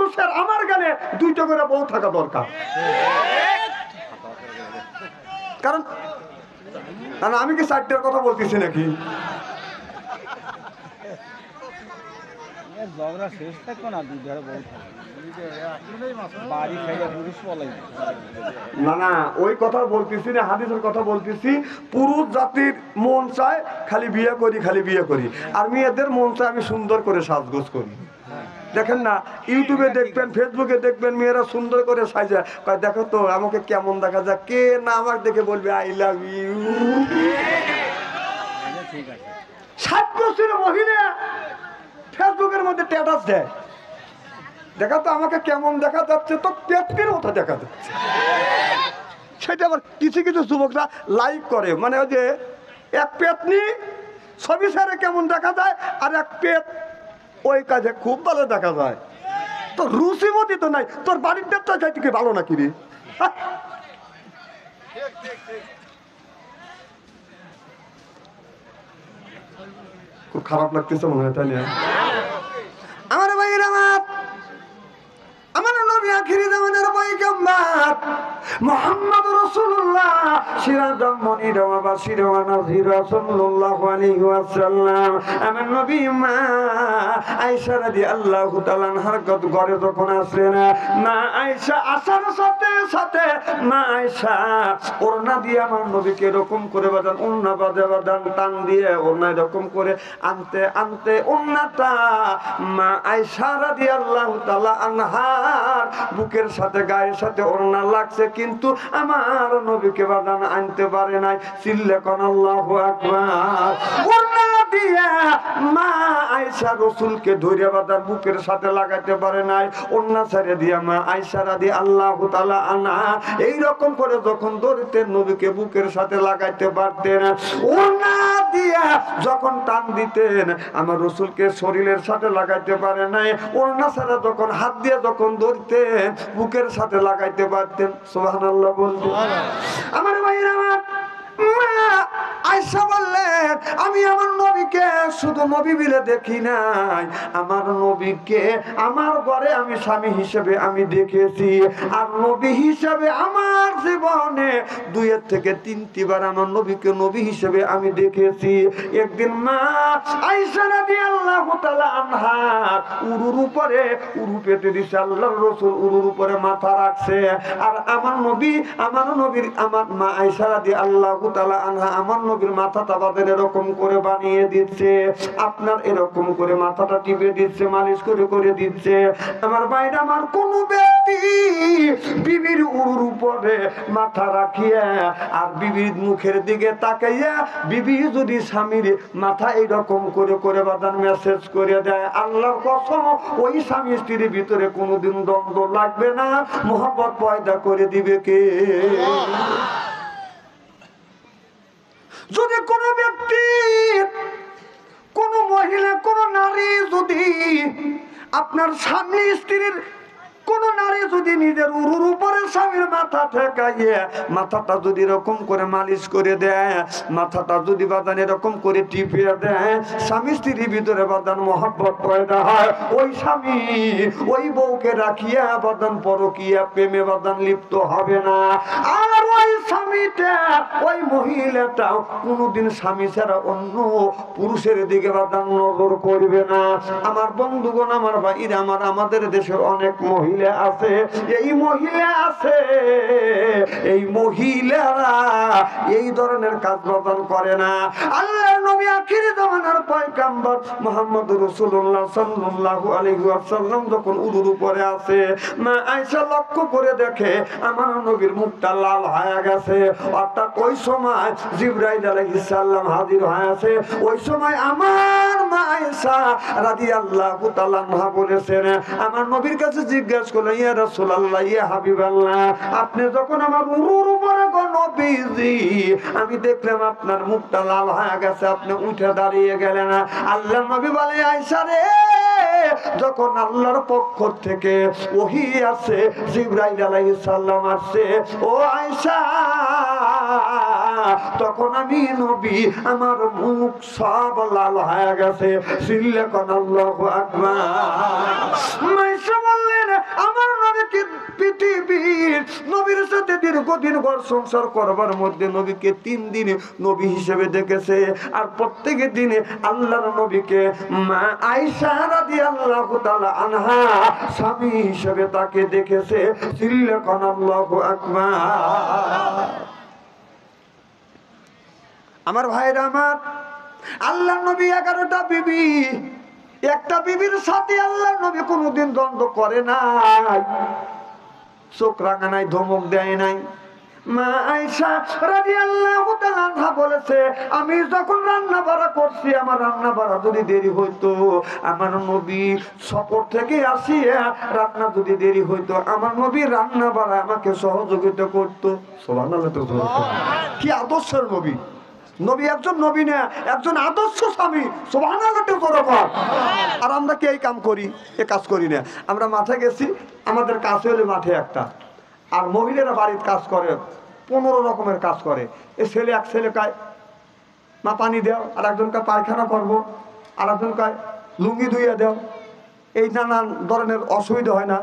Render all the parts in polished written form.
মানুষের আমার গানে 2টা করে বউ থাকা দরকার। কারণ আমি কি 4টার কথা বলতেছি নাকি? না না, ওই কথা বলতেছি না, হাদিসের কথা বলতেছি। পুরুষ জাতির মন চায় খালি বিয়ে করি, খালি বিয়ে করি, আর মেয়েদের মন চায় আমি সুন্দর করে সাজগোজ করি। দেখেন না, ইউটিউবে দেখবেন, ফেসবুকে দেখবেন, মেয়েরা সুন্দর করে সাজা কয় দেখো তো আমাকে কেমন দেখা যায়, কে না আমাকে দেখে বলবে আই লাভ ইউ। 60 বছরের মহিলা ফেসবুকের মধ্যে স্ট্যাটাস দেয়, দেখা তো আমাকে কেমন দেখা যাচ্ছে, তো পেটের মতো দেখা যাচ্ছে। সেটা আবার কিছু কিছু যুবকরা লাইক করে, মানে ওই যে এক পেটনি ছবি ছেড়ে কেমন দেখা যায়, আর এক পেট ওই কাজে খুব ভালো দেখা যায়। তো রুচিমতি তো নাই, তোর বাড়ির পেটটা যাইতে কি ভালো নাকি রে? খুব খারাপ লাগতেছে মনে হয়, তাই না? আমার ভাইয়ের আমার নবী আখিরি জামানের পয়গম্বর মুহাম্মদ রাসূলুল্লাহ সিরাজুল মুনির ওয়া বাশির ওয়া নাযির সাল্লাল্লাহু আলাইহি ওয়াসাল্লাম। আমার নবী মা আয়েশা রাদিয়াল্লাহু তাআলা আনহার ঘরে যখন আসলেন, মা আয়েশা আসার সাথে সাথে মা আয়েশা ওড়না দিয়ে আমার নবীকে এরকম করে বাঁধান, ওড়না বাঁধান টান দিয়ে ওড়না এরকম করে আনতে আনতে ওড়নাটা মা আয়েশা রাদিয়াল্লাহু তাআলা আনহার বুকের সাথে গায়ের সাথে ওড়না লাগছে, কিন্তু আমার নবীকে বাঁধান আনতে পারে নাই। চিল্লে কোন আল্লাহু আকবার। ওড়না দিয়ে মা আয়েশা রাসূলকে ধরে বাঁধান বুকের সাথে লাগাইতে পারে নাই। ওড়না ছেড়ে দিয়ে মা আয়েশা রাদিয়াল্লাহু তাআলা আনহা এইরকম করে যখন ধরতেন নবীকে বুকের সাথে লাগাইতে পারতেন, ওড়না দিয়ে যখন টান দিতেন আমার রাসূলকে শরীরের সাথে লাগাইতে পারে নাই। ওড়না ছাড়া যখন হাত দিয়ে যখন ধরতেন বুকের সাথে লাগাইতে পারতেন। সুবহানাল্লাহ বলতে আমার ভাইরা, আমার আয়েশা বললেন আমি আমার নবীকে শুধু নবী বলে দেখি নাই, আমার নবীকে আমার ঘরে আমি স্বামী হিসেবে আমি দেখেছি, আর নবী হিসেবে আমার জীবনে 2 থেকে 3টি বার আমার নবীকে নবী হিসেবে আমি দেখেছি। একদিন মা আয়েশা রাদিয়াল্লাহু তাআলা আনহা উরুর উপরে উরু পেতে দিছে, আল্লাহর রাসূল উরুর উপরে মাথা রাখছে, আর আমার নবীর আমার মা আয়েশা রাদিয়াল্লাহু তাআলা আনহা আমার নবীর মাথাটা বাঁধেন এরকম করে বানিয়ে দিচ্ছে, আপনার এরকম করে মাথাটা টিপে দিচ্ছে, মালিশ করে করে দিচ্ছে। আমার বাইরে আমার কোন ব্যক্তি বিবির উরুর উপরে মাথা রাখিয়া আর বিবির মুখের দিকে তাকাইয়া বিবি যদি স্বামীর মাথা এইরকম করে করে বাঁধান মেসেজ করে দেয়, আল্লাহর কসম ওই স্বামী স্ত্রীর ভিতরে কোনোদিন দ্বন্দ্ব লাগবে না, মহব্বত পয়দা করে দিবে কে? যদি কোন ব্যক্তি, কোন মহিলা, কোন নারী যদি আপনার স্বামী স্ত্রীর কোন নারী যদি নিজের উরুর উপরে স্বামীর মাথা ঠেকাইয়ে মাথাটা যদি এরকম করে মালিশ করে দেয়, মাথাটা যদি বাদান এরকম করে টিপিয়ে দেয়, স্বামী স্ত্রীর ভিতরে বাদান মহব্বত পয়দা হয়। ওই স্বামী ওই বউকে রাখিয়া বাদান পরকিয়া প্রেমে বাদান লিপ্ত হবে না, আর ওই স্বামীটা ওই মহিলাটাও কোনোদিন স্বামী ছাড়া অন্য পুরুষের দিকে বাদান নজর করবে না। আমার বন্ধুগণ, আমার ভাইরা, আমাদের দেশের অনেক মহিলা আছে, এই মহিলারা এই ধরনের কাজ বাদান করে না। আল্লাহর নবী আখিরি জামানার পয়গম্বর মুহাম্মদুর রাসূলুল্লাহ সাল্লাল্লাহু আলাইহি ওয়াসাল্লাম যখন উরুর উপরে আছে, মা আয়েশা লক্ষ্য করে দেখে আমার নবীর মুখটা লাল হয়ে গেছে, অর্থাৎ ওই সময় জিবরাইল আলাইহিস সালাম হাজির হয়েছে। ওই সময় আমার মা আয়েশা রাদিয়াল্লাহু তাআলা আনহা বলেছেন, আমার নবীর কাছে জিজ্ঞাসা করলেন, ইয়া রাসূলুল্লাহ, ইয়া হাবিবাল্লাহ, আপনি যখন আমার উরুর উপরে গো নবীজি আমি দেখলাম আপনার মুখটা লাল হয়ে গেছে, আপনি উঠে দাঁড়িয়ে গেলেন। আল্লাহর নবী বলে, আয়েশা রে, যখন আল্লাহর পক্ষ থেকে ওহী আছে, জিবরাইল আলাইহিস সালাম আসছে, ও আয়েশা, তখন আমি নবী আমার মুখ সব লাল হয়ে গেছে। সিল্লে কোন আল্লাহু আকবার। আয়েশা বললেন, দীর্ঘদিন ঘর সংসার করবার মধ্যে নবীকে 3 দিন নবী হিসেবে দেখেছে। আর প্রত্যেক দিনে আল্লাহর নবীকে মা আয়েশা রাদিয়াল্লাহু তাআলা আনহা স্বামী হিসেবে তাকে দেখেছে। সিল্লাকান আল্লাহু আকবার। আমার ভাইরা আমার, আল্লাহর নবী 11টা বিবি, একটা বিবির সাথে আল্লাহর নবী কোনোদিন দ্বন্দ্ব করে নাই, চোখ রাঙা নাই, ধমক দেয় নাই। মা আয়েশা রাদিয়াল্লাহু তাআলা আনহা বলেছে, আমি যখন রান্না বাড়া করছি, আমার রান্না বাড়া যদি দেরি হইতো, আমার নবী সফর থেকে আসিয়া রান্না যদি দেরি হইতো, আমার নবী রান্না বাড়া আমাকে সহযোগিতা করতো। সুবহানাল্লাহ। কি আদর্শের নবী! নবী একজন নবী না, একজন আদর্শ স্বামী। সুবহানাল্লাহ। আর আমরা কি এই কাম করি? এ কাজ করি না। আমরা মাঠে গেছি, আমাদের কাজ হলে মাঠে একটা, আর মহিলারা বাড়ির কাজ করে 15 রকমের কাজ করে। এ ছেলে এক ছেলে কায় মা পানি দাও, আর একজন কায় পায়খানা করবো, আর একজন কায় লুঙ্গি ধুইয়া দাও। এই নানান ধরনের অসুবিধা হয় না?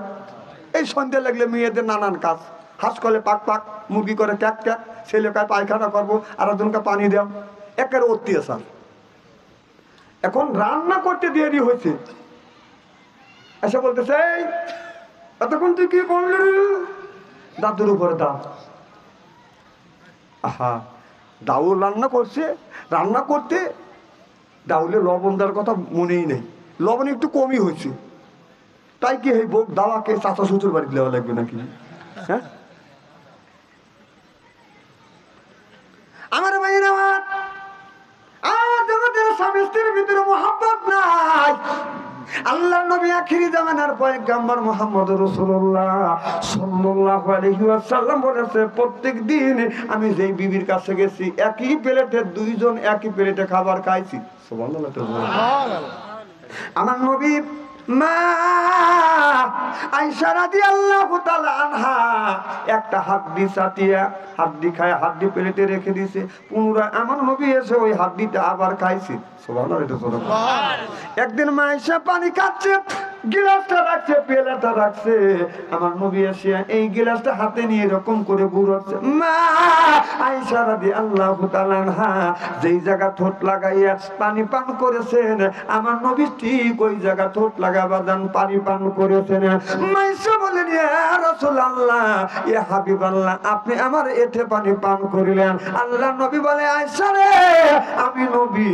এই সন্ধ্যা লাগলে মেয়েদের নানান কাজ, হাঁস করলে পাক পাক, মুরগি করে ক্যাক ক্যাক, ছেলে কায় পায়খানা করবো, আর একজনকে পানি দাও। একের অত্যাচার। এখন রান্না করতে দেরি হয়েছে, এসে বলতেছে, এই এতক্ষণ তুই কি করলি? দাদুর উপরে দাও। আহা, দাউল রান্না করছে, রান্না করতে দাউলে লবণ দেওয়ার কথা মনেই নেই, লবণ একটু কমই হয়েছে। তাই কি এই বোক দাওয়াকে চাচা শ্বশুর বাড়ি দেওয়া লাগবে নাকি? হ্যাঁ, আমার ভাইয়ের আমার, আজ আমাদের স্বামী স্ত্রীর ভিতরে মহব্বত নাই। আল্লাহর নবী আখিরি জামানার পয়গম্বর মুহাম্মদ রাসূলুল্লাহ সাল্লাল্লাহু আলাইহি ওয়াসাল্লাম বলেছে, প্রত্যেক দিন আমি যেই বিবির কাছে গেছি, একই প্লেটে দুইজন একই প্লেটে খাবার খাইছি। সুবহানাল্লাহ। আমার নবী মা আয়েশা রাদিয়াল্লাহু তাআলা আনহা একটা হাড্ডি চাটিয়া, হাড্ডি খায়, হাড্ডি প্লেটে রেখে দিয়েছে। পুনরায় আমার নবী এসে ওই হাড্ডিটা আবার খাইছে। সুবহানাল্লাহ। একদিন মা আয়েশা পানি খাচ্ছে, গিলাসটা রাখছে, পেলাটা রাখছে, আমার নবী এসে এই গিলাসটা হাতে নিয়ে এরকম করে ঘুরাচ্ছে। মা আয়েশা রাদিয়াল্লাহু তাআলা আনহা যেই জায়গা ঠোঁট লাগাইয়া পানি পান করেছেন, আমার নবী ঠিক ওই জায়গা ঠোঁট লাগাবার দান পানি পান করেছেন। মা আয়েশা বলেন, ইয়া রাসূলুল্লাহ, ইয়া হাবিবাল্লাহ, আপনি আমার এতে পানি পান করিলেন। আল্লাহ নবী বলে, আয়েশা রে, আমি নবী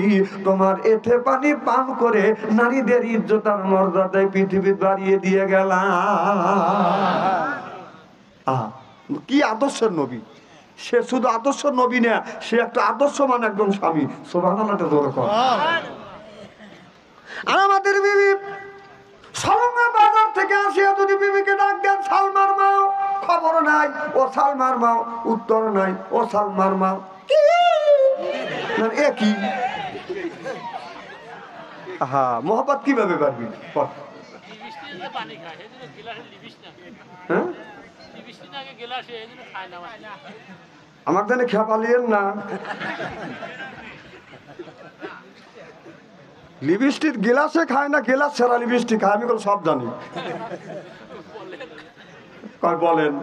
তোমার এতে পানি পান করে নারীদের ইজ্জত আর মর্যাদায় পৃথিবী বাড়িয়ে দিয়ে গেলাম। কি আদর্শের নবী! সে শুধু আদর্শ নবী না, সে একটা আদর্শমান একজন স্বামী। সুবহানাল্লাহ। আর আমাদের বিবি সলঙ্গা বাজার থেকে আসিয়া যদি বিবিকে ডাক দেন, সালমার মাও, খবর নাই। ও সালমার মাও, উত্তর নাই। ও সালমার মাও, একই। হ্যাঁ, মোহাম্মত কিভাবে পারবি? আমার জানে খেপালিয়েন না। লিপস্টিক গিলাসে খায় না, গিলাস ছাড়া লিপস্টিক খায়, আমি সব জানি। বলেন,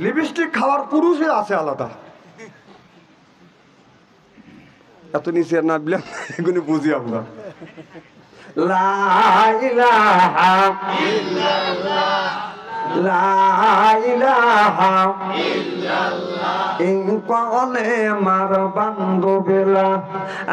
লিপস্টিক খাওয়ার পুরুষে আছে আলাদা। এত নিচে না বিলে এগুলি বুঝি আমরা। লা ইলাহা ইল্লাল্লাহ, লা ইলাহা ইল্লাল্লাহ, এই কলে মার বান্ধবেলা,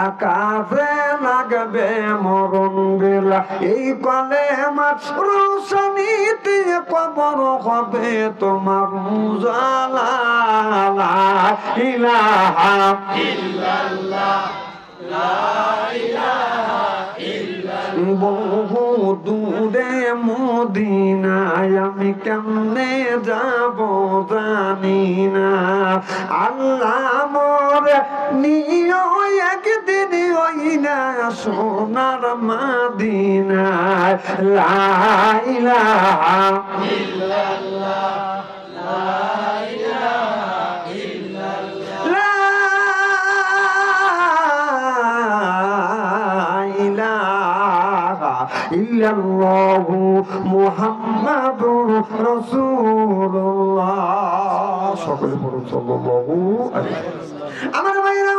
আকাশে লাগবে মরণ বেলা, এই কলে মার রোশনীতে কবর হবে তোমার উজালা। লা ইলাহা ইল্লাল্লাহ, লা ইলাহা ইল্লাল্লাহ। বহু দূরে মদিনায় আমি কেমনে যাব জানি না, আল্লাহ মোর নিও একদিন ওই না সোনার মদিনায়। লা ইলাহা ইল্লাল্লাহ, লা ইলাহা ইল্লাল্লাহ, লা ইলাহা ইল্লাল্লাহু মুহাম্মাদুর রাসূলুল্লাহ। সকলে পড়ুন সাল্লাল্লাহু আলাইহি ওয়াসাল্লাম। আমার ভাইরা,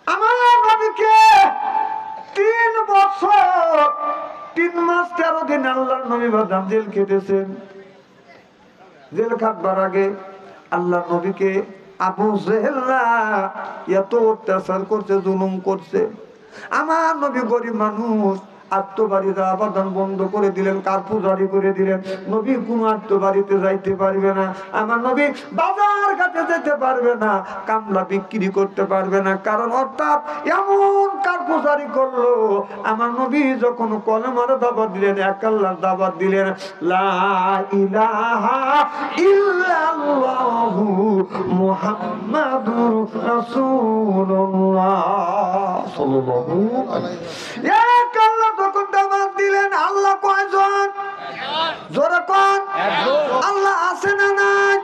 আমার নবীকে 3 বছর 3 মাস 13 দিন আল্লাহর নবী বাদাম জেল খেটেছেন। জেল খাটবার আগে আল্লাহর নবীকে আবু জেহেলরা এত অত্যাচার করছে, জুলুম করছে। আমার নবী গরিব মানুষ, আত্মবাড়িতে আবাদন বন্ধ করে দিলেন, কার্ফু জারি করে দিলেন। নবী কোনো আত্মবাড়িতে যাইতে পারবে না, আমার নবী বাজার ঘাটে যেতে পারবে না, কামলা বিক্রি করতে পারবে না। কারণ অর্থাৎ এমন কার্ফু জারি করলো, আমার নবী যখন কলেমার দাওয়াত দিলেন, এক আল্লাহর দাওয়াত দিলেন, লা ইলাহা ইল্লাল্লাহু মুহাম্মাদুর রাসূলুল্লাহ সাল্লাল্লাহু আলাইহি ওয়াসাল্লাম। তখন দাওয়াত দিলেন। আল্লাহ কয়জন? জোরে কোন? আল্লাহ আছে না নাই?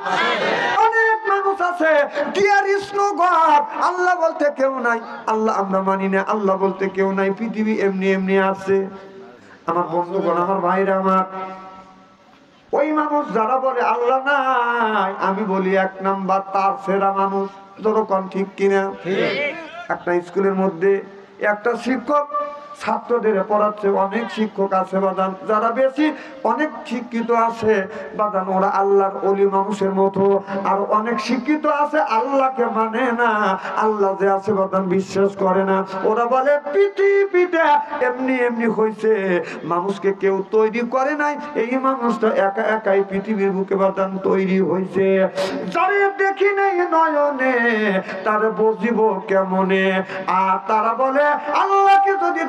অনেক মানুষ আছে, ডিয়ার ইজ নো গড, আল্লাহ বলতে কেউ নাই, আল্লাহ আমরা মানি না, আল্লাহ বলতে কেউ নাই, পৃথিবী এমনি এমনি আছে। আমার বন্ধুগণ, আমার ভাইরা আমার, ওই মানুষ যারা বলে আল্লাহ নাই, আমি বলি 1 নাম্বার তার সেরা মানুষ। জোরে কোন ঠিক কিনা? একটা স্কুলের মধ্যে একটা শিক্ষক ছাত্রদের পড়াচ্ছে। অনেক শিক্ষক আছে বাদান, যারা বেশি অনেক শিক্ষিত আছে বাদান, ওরা আল্লাহর ওলি মানুষের মতো। আর অনেক শিক্ষিত আছে আল্লাহকে মানে না, আল্লাহ যে আছে বাদান বিশ্বাস করে না। ওরা বলে পৃথিবীটা এমনি এমনি হয়েছে, মানুষকে কেউ তৈরি করে নাই, এই মানুষটা একা একাই পৃথিবীর বুকে বাদান তৈরি হয়েছে। যারে দেখি নাই নয়নে, তারে বুঝিব কেমনে। আর তারা বলে আল্লাহকে যদি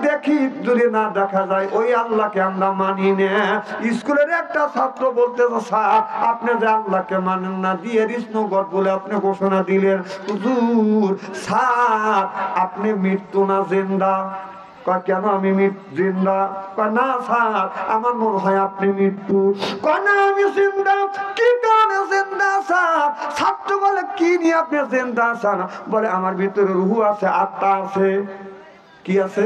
যদি না দেখা যায়, ওই আল্লাহকে আমরা মানি না। স্কুলের একটা ছাত্র বলতেছে, স্যার আপনি যে আল্লাহকে মানেন না, দিয়ে কৃষ্ণগড় বলে আপনি ঘোষণা দিলেন, হুজুর স্যার আপনি মৃত্যু না জিন্দা? কয় কেন আমি জিন্দা? কয় না স্যার আমার মনে হয় আপনি মৃত্যু। কয় না আমি জিন্দা। কি কারণে জিন্দা স্যার? ছাত্র বলে কি নিয়ে আপনি জিন্দা স্যার? বলে আমার ভিতরে রুহু আছে, আত্মা আছে। কি আছে?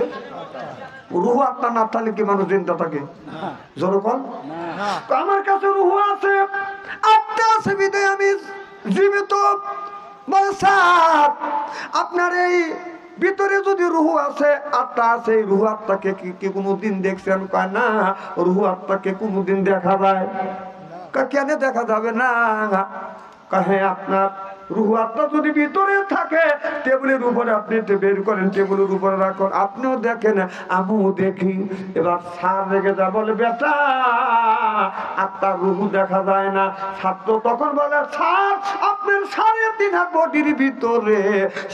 রুহু আত্মা না থাকলে কি মানুষ জিন্দা থাকে? জনগণ, আমার কাছে রুহু আছে, আত্মা আছে, বিদায় আমি জীবিত। বলে স্যার আপনার এই ভিতরে যদি রুহু আছে, আত্মা আছে, এই রুহু আত্মাকে কি কোনোদিন দেখছেন? কয় না, রুহু আত্মাকে কোনোদিন দেখা যায়। কেন দেখা যাবে না? কহে আপনার রুহু আত্মা যদি ভিতরে থাকে, টেবিলের উপরে আপনি বের করেন, টেবিলের উপরে রাখুন, আপনিও দেখেন আমিও দেখি। এবার স্যার রেগে যা বলে, বেটা আত্মার রুহু দেখা যায় না। ছাত্র তখন বলে, স্যার আপনার 3.5 হাত বডির ভিতরে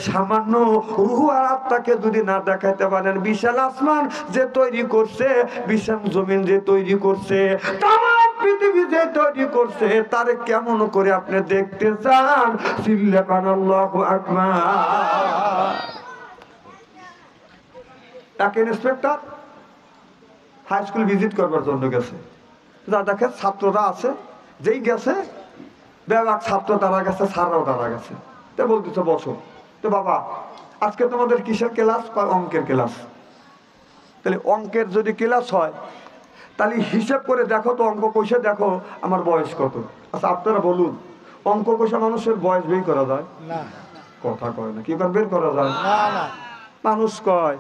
সামান্য রুহু আর আত্মাকে যদি না দেখাইতে পারেন, বিশাল আসমান যে তৈরি করছে, বিশাল জমিন যে তৈরি করছে, তামাম পৃথিবী যে তৈরি করছে, তারে কেমন করে আপনি দেখতে চান? চিল্লাকান আল্লাহু আকবার। এক ইন্সপেক্টর হাই স্কুল ভিজিট করবার জন্য গেছে। যা দেখে ছাত্ররা আছে, যেই গেছে বেবাক ছাত্র তারা গেছে, স্যাররাও তারা গেছে। তো বলতেছে বসো। তো বাবা আজকে তোমাদের কিসের ক্লাস? অঙ্কের ক্লাস। তাহলে অঙ্কের যদি ক্লাস হয়, তাহলে হিসেব করে দেখো তো, অঙ্ক কষে দেখো আমার বয়স কত। আচ্ছা আপনারা বলুন, অঙ্ক কষে মানুষের বয়স বের করা যায় না? কথা কয় না, কি করে বের করা যায়? মানুষ কয়।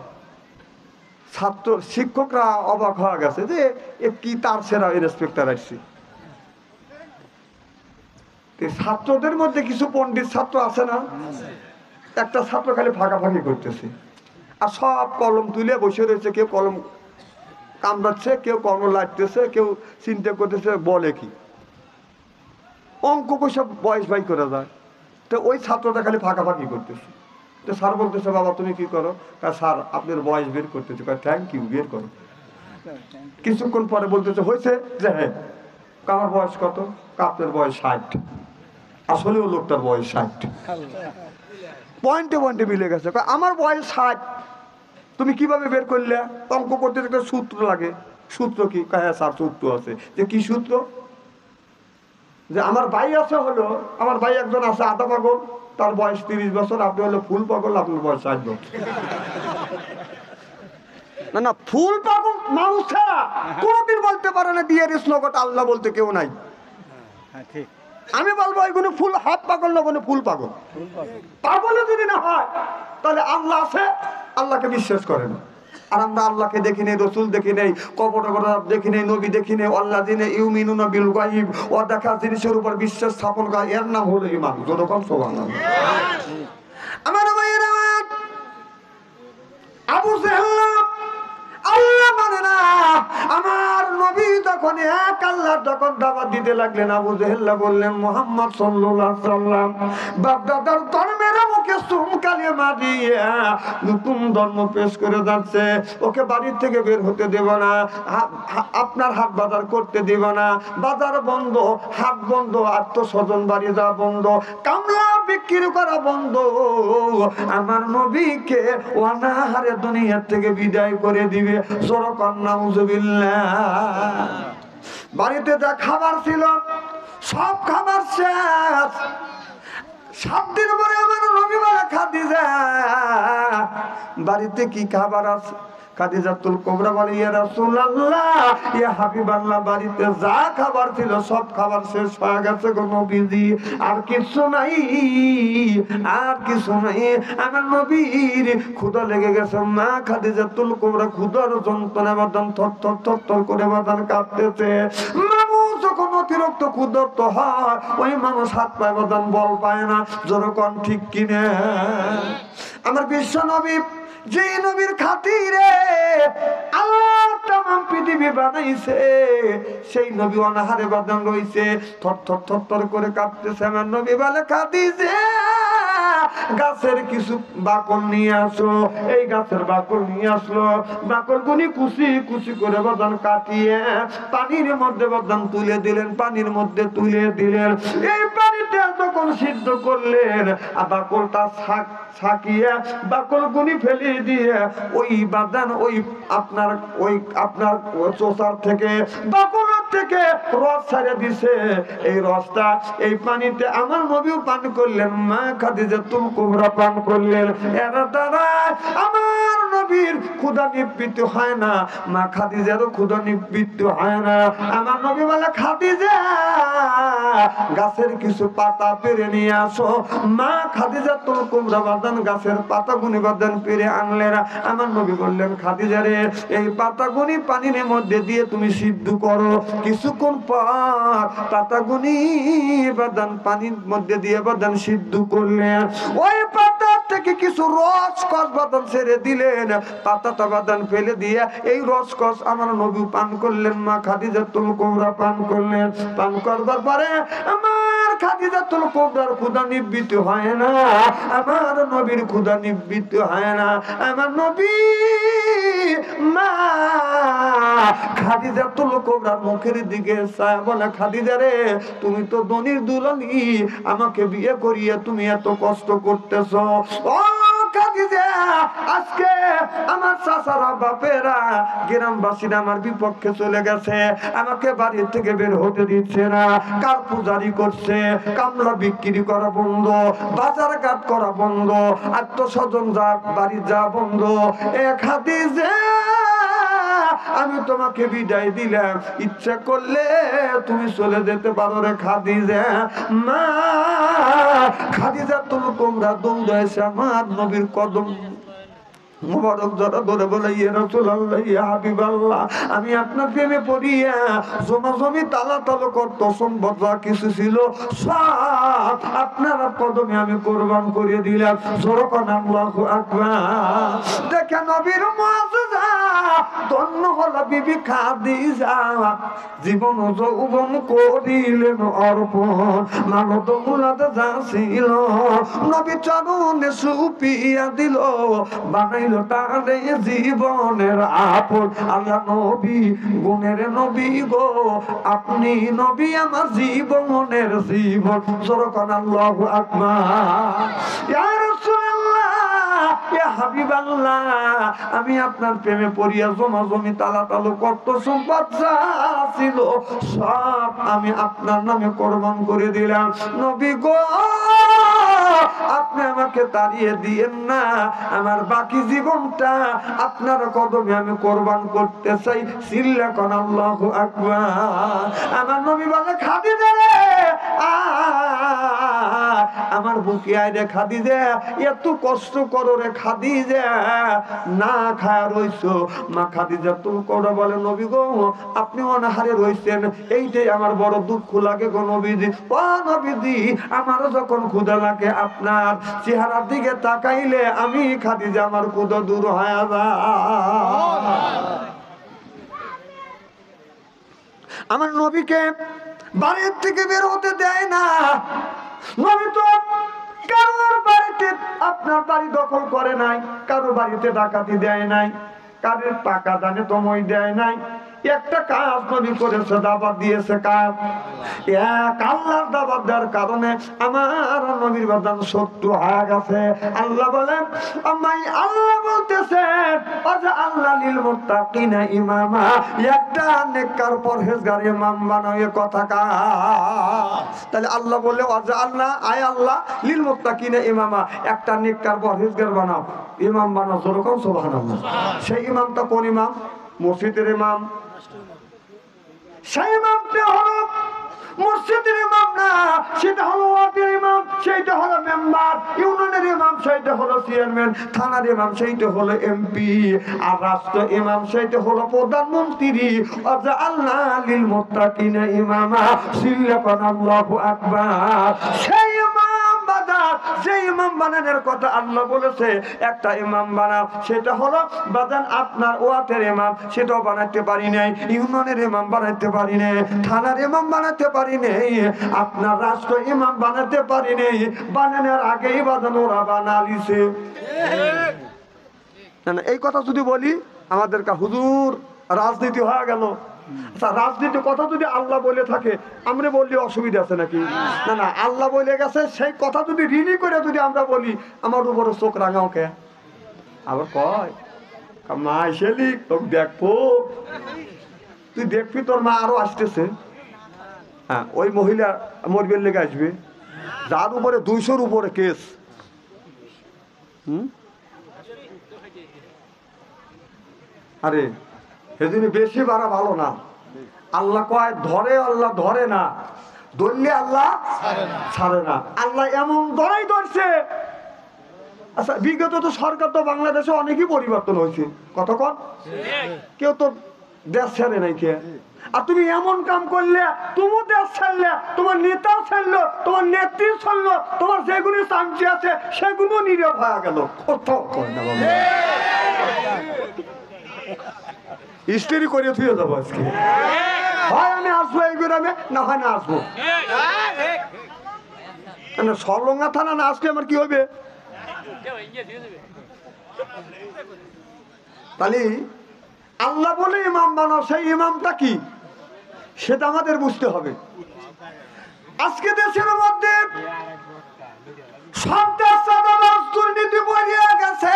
ছাত্র শিক্ষকরা অবাক হয়ে গেছে যে কি তার সেরা ইন্সপেক্টর আসছে। ছাত্রদের মধ্যে কিছু পণ্ডিত ছাত্র আছে না, একটা ছাত্র খালি ফাঁকাফাঁকি করতেছে, আর সব কলম তুলে বসে রয়েছে। কেউ কলম কামড়াচ্ছে, কেউ কলম লাগতেছে, কেউ চিন্তা করতেছে বলে কি অঙ্ক কইসব বয়স বাই করা যায়। তো ওই ছাত্রটা খালি ফাঁকাফাঁকি করতেছে। তো স্যার বলতেছে, বাবা তুমি কি করো? স্যার আপনার বয়স বের করতেছে। থ্যাংক ইউ, বের করো। কিছুক্ষণ পরে বলতেছে, হয়েছে যে হ্যাঁ। আমার বয়স কত? আপনার বয়স 60। আসলেও লোকটার বয়স 60। পয়েন্টে পয়েন্টে মিলে গেছে। আমার বয়স 60, তুমি কিভাবে বের করলে? অঙ্ক করতে একটা সূত্র লাগে। সূত্র কি? হ্যাঁ স্যার সূত্র আছে। যে কি সূত্র? যে আমার ভাই আছে, হলো আমার ভাই একজন আছে আধা পাগল, তার বয়স 30 বছর, আপনি হলো ফুল পাগল, আপনার বয়স 60 বছর। না না, ফুল পাগল মানুষ ছাড়া কোনোদিন বলতে পারে না ডিয়ার স্লোগট আল্লাহ বলতে কেউ নাই। ঠিক। আমি বলবো এগুলো ফুল হাত পাগল না, কোনো ফুল পাগল। পাগলে যদি না হয় তাহলে আল্লাহ আছে, আল্লাহকে বিশ্বাস করে না। আর আমরা আল্লাহকে দেখি নেই, রসুল দেখি নেই, কবর দেখি নেই, নবী দেখি নেই, আল্লাহ দিনে ইউমিনুনা বিল গায়ব, ও দেখা জিনিসের উপর বিশ্বাস স্থাপন করা, এর নাম হলো ঈমান। যতক্ষণ সুবহানাল্লাহ। আমার ভাইয়েরা, আবু জেহেল আল্লাহ মানে না, আমার নবী তখন এক আল্লাহ যখন দাওয়াত দিতে লাগলেন, আবু জেহেল বললেন মুহাম্মদ সাল্লাল্লাহু আলাইহি সাল্লাম বাপদাদার ধর্মের মুখে সুম কালিমা দিয়ে নতুন ধর্ম পেশ করে যাচ্ছে, ওকে বাড়ির থেকে বের হতে দেব না, আপনার হাট বাজার করতে দেব না, বাজার বন্ধ, হাট বন্ধ, আত্মস্বজন বাড়ি যাওয়া বন্ধ, কামলা বিক্রি করা বন্ধ। আমার নবীকে অনাহারে দুনিয়া থেকে বিদায় করে দিবে। বাড়িতে যা খাবার ছিল সব খাবার শেষ। 7 দিন পরে আমার নবী বলে খাদিজা বাড়িতে কি খাবার আছে? খাদিজাতুল কুবরা বলে ইয়া রাসূলুল্লাহ, ইয়া হাবিবাল্লাহ, বাড়িতে যা খাবার ছিল সব খাবার শেষ হয়ে গেছে গো নবীজি, আর কিছু নাই, আর কিছু নাই। আমার নবীর ক্ষুধা লেগে গেছে। মা খাদিজাতুল কুবরা ক্ষুধার যন্ত্রণা বাদান থর থর থর থর করে বাদান কাঁপতেছে। মানুষ যখন অতিরিক্ত ক্ষুধার্ত হয় ওই মানুষ হাত পায় বাদান বল পায় না। যেরকম ঠিক কিনে আমার বিশ্ব নবী, যে নবীর খাতিরে আল্লাহ তামাম পৃথিবী বানাইছে, সেই নবী অনাহারে বাদান রইছে, থর থর থর থর করে কাঁপতেছে। আমার নবী বলে খাদিজা গাছের কিছু বাকল নিয়ে আসো। এই গাছের বাকল নিয়ে আসলো, বাকল গুনি কুচি কুচি করে বাদান কাটিয়ে পানির মধ্যে বাদান তুলে দিলেন, পানির মধ্যে তুলে দিলেন। এই পানিটা যখন সিদ্ধ করলেন, বাকলটা ছাকিয়ে বাকল গুনি ফেলে দিয়ে ওই বাদান ওই আপনার চোষার থেকে বাকল থেকে রস ছাড়ে দিছে। এই রসটা এই পানিতে আমার নবীও পান করলেন, মা খাদিজাতুল কুবরা পান করলেন। এর দ্বারা আমার নবীর ক্ষুধা নিবৃত্তি হয় না, মা খাদিজারও ক্ষুধা নিবৃত্তি হয় না। আমার নবী বলে খাদিজা গাছের কিছু পাতা পেরে নিয়ে আসো। মা খাদিজাতুল কুবরা বাদান গাছের পাতা গুনি বাদান পেরে আনলেন। আমার নবী বললেন খাদিজা রে, এই পাতা গুনি পানির মধ্যে দিয়ে তুমি সিদ্ধ করো। কিছুক্ষণ পর পাতাগুনি বাদান পানির মধ্যে দিয়ে বাদান সিদ্ধ করলেন। ওই পাতা থেকে কিছু রসকস বাদান ছেড়ে দিলেন, পাতাটা বাদান ফেলে দিয়ে এই রসকস আমার নবী পান করলেন, মা খাদিজাতুল কুবরা পান করলেন। পান করবার পরে আমার খাদিজাতুল কুবরার ক্ষুধা নিবৃত্তি হয় না, আমার নবীর ক্ষুধা নিবৃত্তি হয় না। আমার নবী মা খাদিজাতুল কুবরার মুখের দিকে চায় বলে খাদিজা রে, তুমি তো ধনির দুলালি, আমাকে বিয়ে করিয়ে তুমি এত কষ্ট করতেছো। ও খাদিজা, আজকে আমার চাচারা বাপেরা গ্রামবাসীরা আমার বিপক্ষে চলে গেছে, আমাকে বাড়ি থেকে বের হতে দিচ্ছে না, কার পূজারি করছে, কামলা বিক্রি করা বন্ধ, বাজার ঘাট করা বন্ধ, আত্মস্বজন যা বাড়ি যা বন্ধ। এ খাদিজা, আমি তোমাকে বিদায় দিলাম, ইচ্ছা করলে তুমি চলে যেতে পারো রে খাদিজা। মা খাদিজাতুল কুবরা দৌড়াইছে আমার নবীর কদম মুবারক জড়া ধরে বলে ইয়া রাসূলুল্লাহ, ইয়া হাবিবাল্লাহ, আমি আপনার প্রেমে পড়িয়া জমি তালা তালো করত, সম্পদ যা কিছু ছিল সব আপনার কদমে আমি কোরবান করে দিলাম। যখন আল্লাহু আকবার। দেখে নবীর মুআজিজা, ধন্য হলো বিবি খাদিজা, জীবন যৌবন করিলেন অর্পণ, মানো দৌলত যা ছিল নবী চরণে সুপিয়া দিল, বানাইল তারে জীবনের আপন। আল্লাহ নবী গুণের নবী গো, আপনি নবী আমার জীবনের জীবন। যখন আল্লাহু আকবার। ইয়া রাসূলুল্লাহ, ইয়া হাবিবাল্লাহ, আমি আপনার প্রেমে পড়িয়া জমি তালা তালো কত সম্পদ যা ছিল সব আমি আপনার নামে কোরবান করে দিলাম। নবী গো, আপনি আমাকে তাড়িয়ে দিয়েন না, আমার বাকি জীবনটা আপনার কদমে আমি কোরবান করতে চাই। চিল্লা কোন আল্লাহু আকবার। আমার নবী বলে খাদিজা রে আমার বুকে আয় রে খাদিজা, এত কষ্ট করো রে খাদিজা, না খায় রইছো। মা খাদিজা তুমি করে বলে নবী গো আপনি অনাহারে রইছেন, এইটাই আমার বড় দুঃখ লাগে গো নবীজি। ও নবীজি আমারও যখন ক্ষুধা লাগে আপনার চেহারার দিকে তাকাইলে আমি খাদিজা আমার ক্ষুধা দূর হয়ে যায়। আমার নবীকে বাড়ির থেকে বের হতে দেয় না। নবী তো কারোর বাড়িতে আপনার বাড়ি দখল করে নাই, কারোর বাড়িতে ডাকাতি দেয় নাই, কারোর টাকা দানে তোমায় দেয় নাই। একটা কাজ নবী করেছে, দাবাত দিয়েছে। কাজ এক আল্লাহর দাবাত দেওয়ার কারণে আমার নবীর বাদান শত্রু হয়ে গেছে। আল্লাহ বলেন আমায় আল্লাহ বলতেছেন আচ্ছা আল্লাহ লিল মুত্তাকিনা ইমামা, একটা নেককার পরহেজগার ইমাম বানায় কথা কা। তাহলে আল্লাহ বললে আচ্ছা আল্লাহ আয় আল্লাহ লিল মুত্তাকিনা ইমামা, একটা নেককার পরহেজগার বানাও, ইমাম বানাও। যেরকম সুবহানাল্লাহ। সেই ইমামটা কোন ইমাম? মসজিদের ইমাম। সেই ইমামটা হলো মসজিদের ইমাম না, সেটা হলো ওয়ার্ডের ইমাম, সেইটা হলো মেম্বার, ইউনিয়নের ইমাম সেইটা হলো চেয়ারম্যান, থানার ইমাম সেইটা হলো এমপি, আর রাষ্ট্র ইমাম সেইটা হলো প্রধানমন্ত্রী। আল্লাহ লিল মুত্তাকিনা ইমামা, সিল্লাকান আল্লাহু আকবার। সেই ইমাম বাজার, যে ইমাম বানানোর কথা আল্লাহ বলেছে একটা ইমাম বানাও, সেটা হলো বাজান আপনার ওয়ার্ডের ইমাম, সেটাও বানাতে পারি নাই, ইউনিয়নের ইমাম বানাতে পারি নাই, থানার ইমাম বানাতে পারি নেই, আপনার রাষ্ট্র ইমাম বানাতে পারি নেই। বানানোর আগেই বাজান ওরা বানালিছে। এই কথা যদি বলি আমাদের হুজুর রাজনীতি হয়ে গেল। আচ্ছা রাজনীতির কথা যদি আল্লাহ বলে থাকে আমরা বললে অসুবিধা আছে নাকি? না না, আল্লাহ বলে গেছে, সেই কথা যদি ঋণী করে যদি আমরা বলি আমার উপরে চোখ রাঙাও কে? আবার কয় মা এসেলি তোকে দেখবো, তুই দেখবি তোর মা আরো আসতেছে। হ্যাঁ, ওই মহিলা মরবের লেগে আসবে যার উপরে 200-র উপরে কেস। আরে সেদিন বেশি বাড়া ভালো না। আল্লাহ কয় ধরে, আল্লাহ ধরে না, ধরলে আল্লাহ ছাড়ে না। আল্লাহ এমন ধরাই ধরছে। আচ্ছা বিগত তো সরকার তো বাংলাদেশে অনেকই পরিবর্তন হয়েছে, কতক্ষণ কেউ তো দেশ ছেড়ে নাই কে। আর তুমি এমন কাম করলে তুমি দেশ ছাড়লে, তোমার নেতাও ছাড়লো, তোমার নেত্রী ছাড়লো, তোমার যেগুলি চামচি আছে সেগুলো নীরব হয়ে গেল। স্টেরি করে থুয়ে যাবো আজকে, হয় আমি আসবো এই গ্রামে, না হয় না আসবো। সরলঙ্গা থানা না আসলে আমার কি হবে? তাহলে আল্লাহ বলে ইমাম বানাও, সেই ইমামটা কি সেটা আমাদের বুঝতে হবে। আজকে দেশের মধ্যে সন্ত্রাস দুর্নীতি বেরিয়ে গেছে।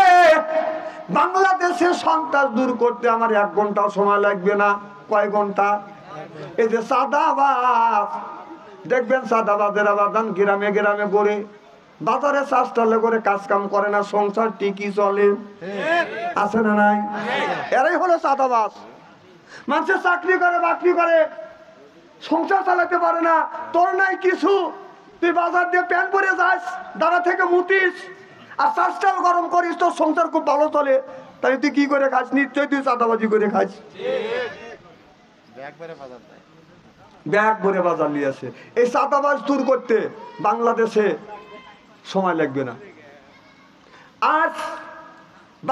বাংলাদেশে সন্ত্রাস দূর করতে আমার 1 ঘন্টাও সময় লাগবে না। কয় ঘন্টা? এই যে চাঁদাবাজ দেখবেন, চাঁদাবাজের আবাদান গ্রামে গ্রামে করে বাজারে চাষটালে করে কাজ কাম করে না, সংসার টিকি চলে, আছে না নাই? এরাই হলো চাঁদাবাজ। মানুষের চাকরি করে বাকরি করে সংসার চালাতে পারে না, তোর নাই কিছু, তুই বাজার দিয়ে প্যান্ট পরে যাস, দাঁড়া থেকে মুতিস আর চাষটাল গরম করিস, তোর সংসার খুব ভালো চলে। তাই তুই কি করে খাস? নিশ্চয়ই তুই চাঁদাবাজি করে খাস। ব্যাগ ভরে বাজার নিয়ে আসে। এই চাঁদাবাজ দূর করতে বাংলাদেশে সময় লাগবে না। আজ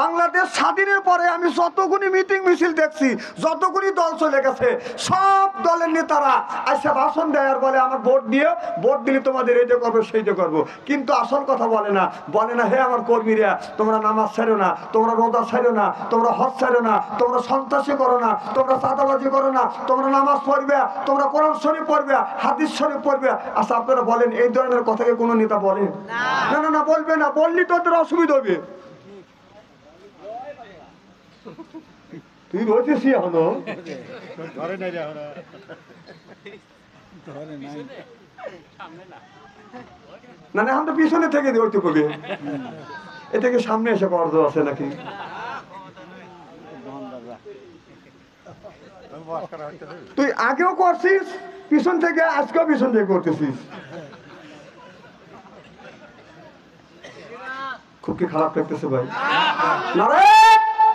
বাংলাদেশ স্বাধীনের পরে আমি যতগুলি মিটিং মিছিল দেখছি, যতগুলি দল চলে গেছে, সব দলের নেতারা আইসা ভাষণ দেয় আর বলে আমার ভোট দিয়ে, ভোট দিলে তোমাদের এইটা করবো সেইটা করবো। কিন্তু আসল কথা বলে না, বলে না হে আমার কর্মীরা তোমরা নামাজ ছাড়ো না, তোমরা রোজা ছাড়ো না, তোমরা হজ ছাড়ো না, তোমরা সন্ত্রাসী করো না, তোমরা চাঁদাবাজি করো না, তোমরা নামাজ পড়বে, তোমরা কোরআন শরীফ পড়বে, হাদিস শরীফ পড়বে। আচ্ছা আপনারা বলেন এই ধরনের কথা কি কোনো নেতা বলেন? না না না, বলবে না। বললি তো ওদের অসুবিধা হবে। তুই রয়েছিস এখনো না না এখন তো পিছনে থেকে দিই ওইটুকু এ থেকে সামনে এসে কর্জ আছে নাকি? তুই আগেও করছিস পিছন থেকে, আজকেও পিছন থেকে করতেছিস। খুব কি খারাপ লাগতেছে ভাই? নারে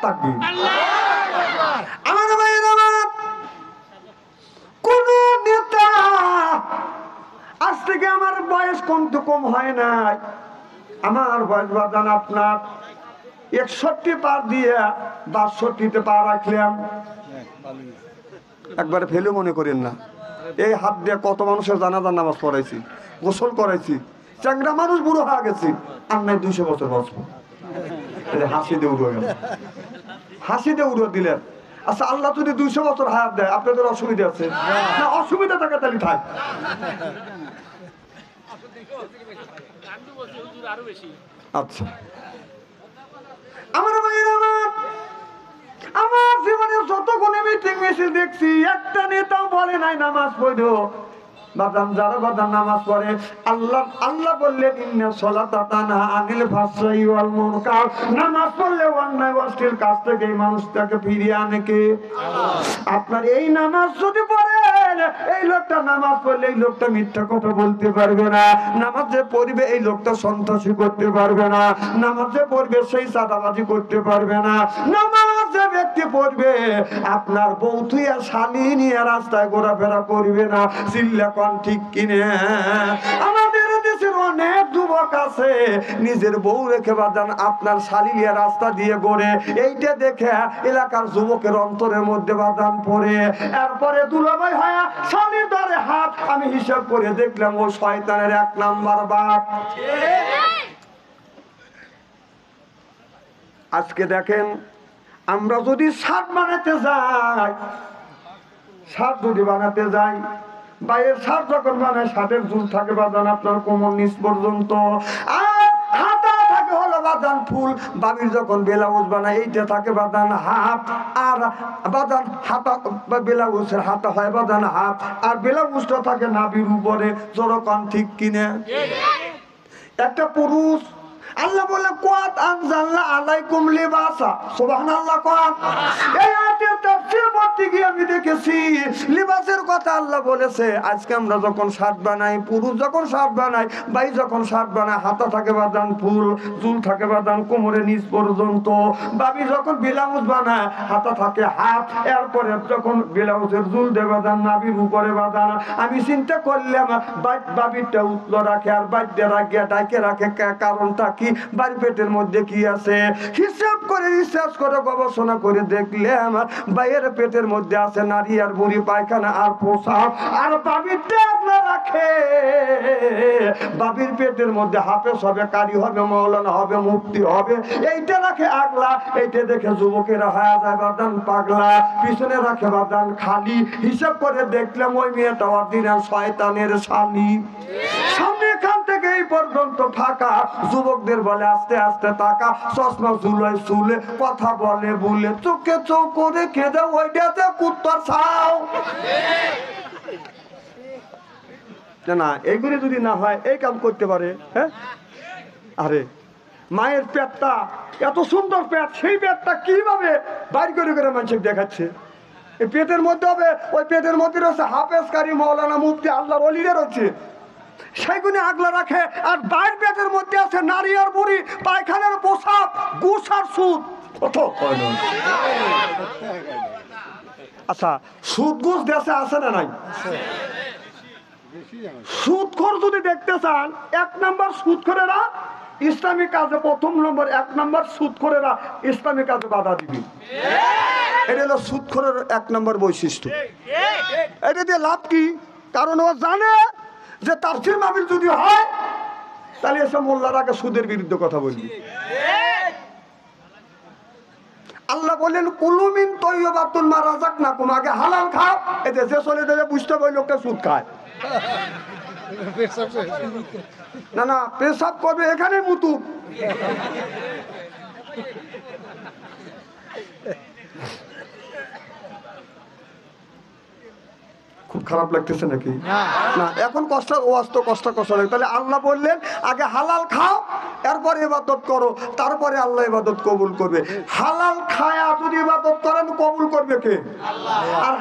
তাকবীর। আমার ভাইয়ের আমার কোন নেতা আজ থেকে, আমার বয়স কম তো কম হয় নাই, আমার বয়স বাদান আপনার 61 পার দিয়ে 62তে পা রাখলাম। একবারে ফেলে মনে করেন না, এই হাত দিয়ে কত মানুষের জানাজার নামাজ পড়াইছি, গোসল করাইছি, চ্যাংরা মানুষ বুড়ো হয়ে গেছি, আর নাই 200 বছর বাঁচবো। হাসি দিয়ে উড়ো গেল, হাসি দিয়ে উড়ো দিলেন। আচ্ছা আল্লাহ যদি 200 বছর হায়াত দেয়, আপনাদের অসুবিধা আছে না? অসুবিধা থাকে তাহলে থাক। আচ্ছা আমার ভাইয়ের আমার জীবনে যতক্ষণে মিটিং মিছিল দেখছি, একটা নেতাও বলে নাই নামাজ পড়ো। বাদাম যারা বাদাম নামাজ পড়ে, আল্লাহ আল্লাহ বললেন ইন্না সলাতা তানহা আনিল ফাহশাই ওয়াল মুনকার, নামাজ পড়লে অন্যায় অশ্লীল কাজ থেকে এই মানুষটাকে ফিরিয়ে আনে কে? আপনার এই নামাজ যদি পড়েন, এই লোকটা নামাজ পড়লে এই লোকটা মিথ্যা কথা বলতে পারবে না, নামাজ যে পড়বে এই লোকটা সন্ত্রাসী করতে পারবে না, নামাজ যে পড়বে সেই চাঁদাবাজি করতে পারবে না, নামাজ যে ব্যক্তি পড়বে আপনার বউ থুইয়া শালি নিয়ে রাস্তায় ঘোরাফেরা করবে না। চিল্লা কোন ঠিক কিনে? আমাদের দেশের অনেক যুবক আছে নিজের বউ রেখে বাদান আপনার শালি নিয়ে রাস্তা দিয়ে ঘোরে, এইটা দেখে এলাকার যুবকের অন্তরের মধ্যে বাদান পড়ে, এরপরে দুলাভাই হয় শালির ধরে হাত। আমি হিসাব করে দেখলাম ও শয়তানের 1 নাম্বার বাপ। আজকে দেখেন আমরা যদি শার্ট বানাতে যাই, শার্ট যদি বানাতে যাই, বাইরের শার্ট যখন বানায় শার্টের ঝুল থাকে বাদান আপনার কোমর নিচ পর্যন্ত, আর হাতা থাকে হলো বাদান ফুল। বাবির যখন ব্লাউজ বানায় এইটা থাকে বাদান হাত, আর বাদান হাতা বা ব্লাউজের হাতা হয় বাদান হাত, আর ব্লাউজটা থাকে নাভির উপরে। যেরকম ঠিক কিনে? একটা পুরুষ আল্লাহ বলে কোয়াত আনজালনা আলাইকুম লিবাসা, সুবহানাল্লাহ। কোয়াত এই আয়াতের তাফসীর পড়তে গিয়ে আমি দেখেছি লিবাসের কথা আল্লাহ বলেছে। আজকে আমরা যখন শার্ট বানাই, পুরুষ যখন শার্ট বানাই, ভাই যখন শার্ট বানায়, হাতা থাকে বাদান ফুল, চুল থাকে বাদান কোমরের নিচ পর্যন্ত। বাবি যখন ব্লাউজ বানায়, হাতা থাকে হাত, এরপরে যখন ব্লাউজের চুল দেয় বাদান নাভির উপরে বাদান। আমি চিন্তা করলাম বাবিরটা উতলো রাখে আর বাইরে রাখিয়া ডাকে রাখে, কারণটা কি? বাড়ি পেটের মধ্যে কি আছে? হিসাব করে রিসার্চ করে গবেষণা করে দেখলাম বাইরের পেটের মধ্যে আছে নারী আর বুড়ি পায়খানা আর পোশাক। আর বাবিরটা আগলা রাখে, বাবির পেটের মধ্যে হাফেজ হবে, কারি হবে, মাওলানা হবে, মুফতি হবে, এইটা রাখে আগলা। এইটা দেখে যুবকেরা হয়ে যায় বাদান পাগলা, পিছনে রাখে বাদান খালি। হিসাব করে দেখলাম ওই মেয়েটা অরিজিনাল শয়তানের স্বামী। সামনে এখান থেকে এই পর্যন্ত ফাঁকা। যুবকদের বলে আস্তে আস্তে টাকা, চশমা ঝুলায় চুলে, কথা বলে বলে, চোখে চোখ করে খেদে ওইটাতে কুত্তার ছাও না। এইগুলি যদি না হয় এই কাম করতে পারে? হ্যাঁ, আরে মায়ের পেটটা এত সুন্দর পেট, সেই পেটটা কিভাবে বাইর করে করে মানুষকে দেখাচ্ছে? এই পেটের মধ্যে হবে, ওই পেটের মধ্যে রয়েছে হাফেজ, কারি, মাওলানা, মুফতি, আল্লাহর ওলিরা রয়েছে, সেইগুলি আগলা রাখে। আর বাইর পেটের মধ্যে আছে নারী আর বুড়ি, পায়খানার পোশাক, ঘুষ আর সুদ। আচ্ছা, সুদ ঘুষ দেশে আছে না নাই? সুদখোর যদি দেখতে চান, 1 নাম্বার সুদখোরেরা ইসলামিক কাজে, প্রথম নম্বর 1 নাম্বার সুদখোরেরা ইসলামিক কাজে বাধা দিবি। এটা হলো সুদখোরের 1 নাম্বার বৈশিষ্ট্য। এটা দিয়ে লাভ কি? কারণ ও জানে যে তাফসীর মাহফিল যদি হয় তাহলে এসব মোল্লার আগে সুদের বিরুদ্ধে কথা বলবি। আল্লাহ বললেন কুলু মিন তাইয়্যিবাতিন মা রাযাকনাকুম, আগে হালাল খাও। এতে যে চলে যাবে বুঝতে হবে লোকটা সুদ খায়। না না, পেশাব করবে এখানে মুতু। খুব খারাপ লাগতেছে নাকি? না, এখন কষ্ট ওয়াজ তো কষ্ট লাগে। তাহলে আল্লাহ বললেন আগে হালাল খাও, এরপরে ইবাদত করো, তারপরে আল্লাহ ইবাদত কবুল করবে। হালাল খায়া যদি ইবাদত করেন কবুল করবে কে? আর